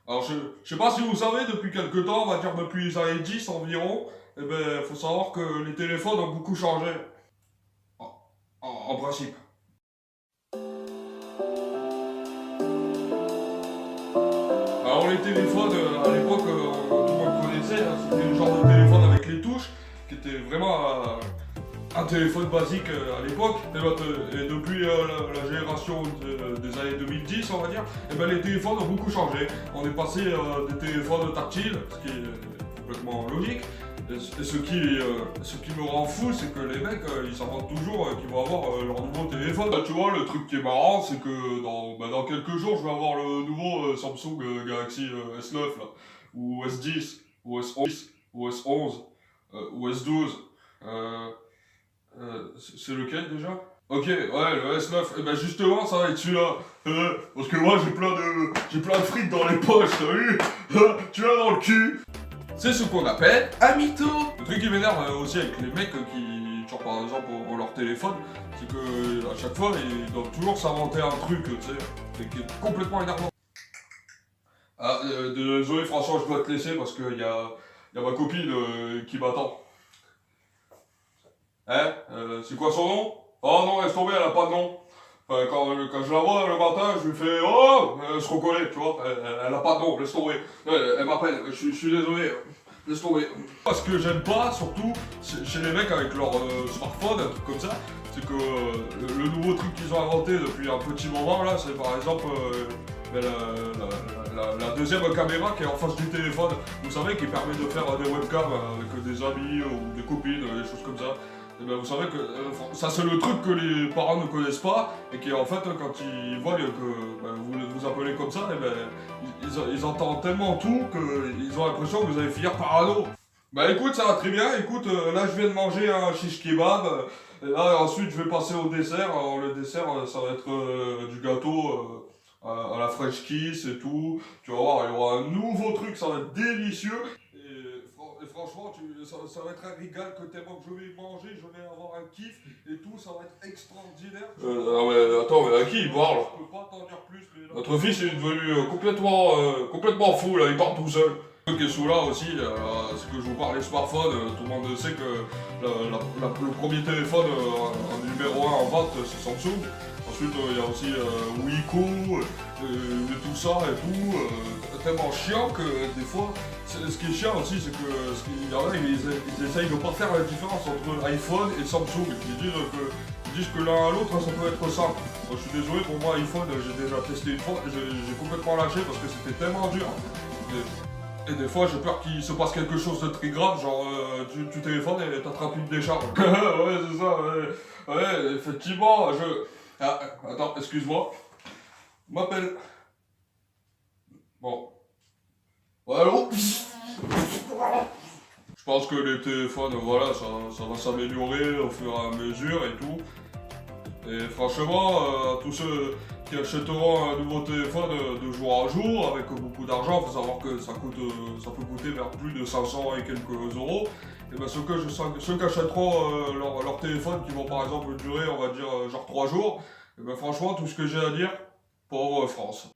Alors je sais pas si vous savez, depuis quelques temps, on va dire depuis les années 10 environ, eh ben faut savoir que les téléphones ont beaucoup changé. En, en principe. Alors les téléphones, à l'époque, tout le monde connaissait, hein, c'était le genre de téléphone avec les touches, qui était vraiment un téléphone basique à l'époque. Et depuis la génération des années 2010, on va dire, et ben les téléphones ont beaucoup changé. On est passé des téléphones tactiles, ce qui est complètement logique. Et ce qui me rend fou, c'est que les mecs, ils s'inventent toujours qu'ils vont avoir leur nouveau téléphone. Bah, tu vois, le truc qui est marrant, c'est que dans quelques jours, je vais avoir le nouveau Samsung Galaxy S9, là, ou S10, ou S11, ou S11, ou S12. C'est lequel déjà? Ok, ouais, le S9, et ben justement, ça va être celui-là. Parce que moi, j'ai plein de frites dans les poches, t'as vu? Tu l'as dans le cul. C'est ce qu'on appelle un mytho. Le truc qui m'énerve aussi avec les mecs qui, genre par exemple, ont leur téléphone, c'est que à chaque fois, ils doivent toujours s'inventer un truc, tu sais, qui est complètement énervant. Ah, désolé, François, je dois te laisser parce qu'il y a ma copine qui m'attend. Hein? C'est quoi son nom? Oh non, laisse tomber, elle a pas de nom. Enfin, quand je la vois le matin, je lui fais oh, elle se reconnaît, tu vois, elle a pas de nom, laisse tomber. Elle m'appelle, je suis désolé, laisse tomber. Ce que j'aime pas, surtout, chez les mecs avec leur smartphone, un truc comme ça, c'est que le nouveau truc qu'ils ont inventé depuis un petit moment, là, c'est par exemple ben, la deuxième caméra qui est en face du téléphone, vous savez, qui permet de faire des webcams avec des amis ou des copines, des choses comme ça. Et ben vous savez que ça c'est le truc que les parents ne connaissent pas et qui en fait quand ils voient que ben, vous vous appelez comme ça, et ben, ils entendent tellement tout qu'ils ont l'impression que vous allez finir parano. Bah écoute, ça va très bien, écoute, là je viens de manger un shish kebab, et là ensuite je vais passer au dessert. Alors le dessert ça va être du gâteau à la French Kiss et tout, tu vas voir, il y aura un nouveau truc, ça va être délicieux. Et franchement, ça va être un régal que tellement que je vais manger, je vais avoir un kiff et tout, ça va être extraordinaire. Non mais attends, mais à qui il parle? Je peux pas t'en dire plus. Mais là... Notre fils est devenu complètement fou là, il part tout seul. Ce qui est sous là aussi, c'est que je vous parle des smartphones, tout le monde sait que le premier téléphone en numéro 1 en vente c'est Samsung. Ensuite il y a aussi Wiko, et tout ça et tout, tellement chiant que des fois, ce qui est chiant aussi c'est que il y en a, ils essayent de pas faire la différence entre iPhone et Samsung. Ils disent que l'un à l'autre ça peut être simple. Moi, je suis désolé, pour moi iPhone j'ai déjà testé une fois, j'ai complètement lâché parce que c'était tellement dur. Et des fois j'ai peur qu'il se passe quelque chose de très grave, genre tu téléphones et t'attrapes une décharge. Ouais c'est ça, ouais, effectivement, Ah, attends, excuse-moi. M'appelle. Bon. Ouais, allô? Je pense que les téléphones, voilà, ça va s'améliorer au fur et à mesure et tout. Et franchement, tous ceux qui achèteront un nouveau téléphone de jour en jour avec beaucoup d'argent, il faut savoir que ça peut coûter vers plus de 500 et quelques euros. Et bien ceux qui achèteront leur téléphone qui vont par exemple durer, on va dire, genre 3 jours, et ben franchement, tout ce que j'ai à dire, pauvre France.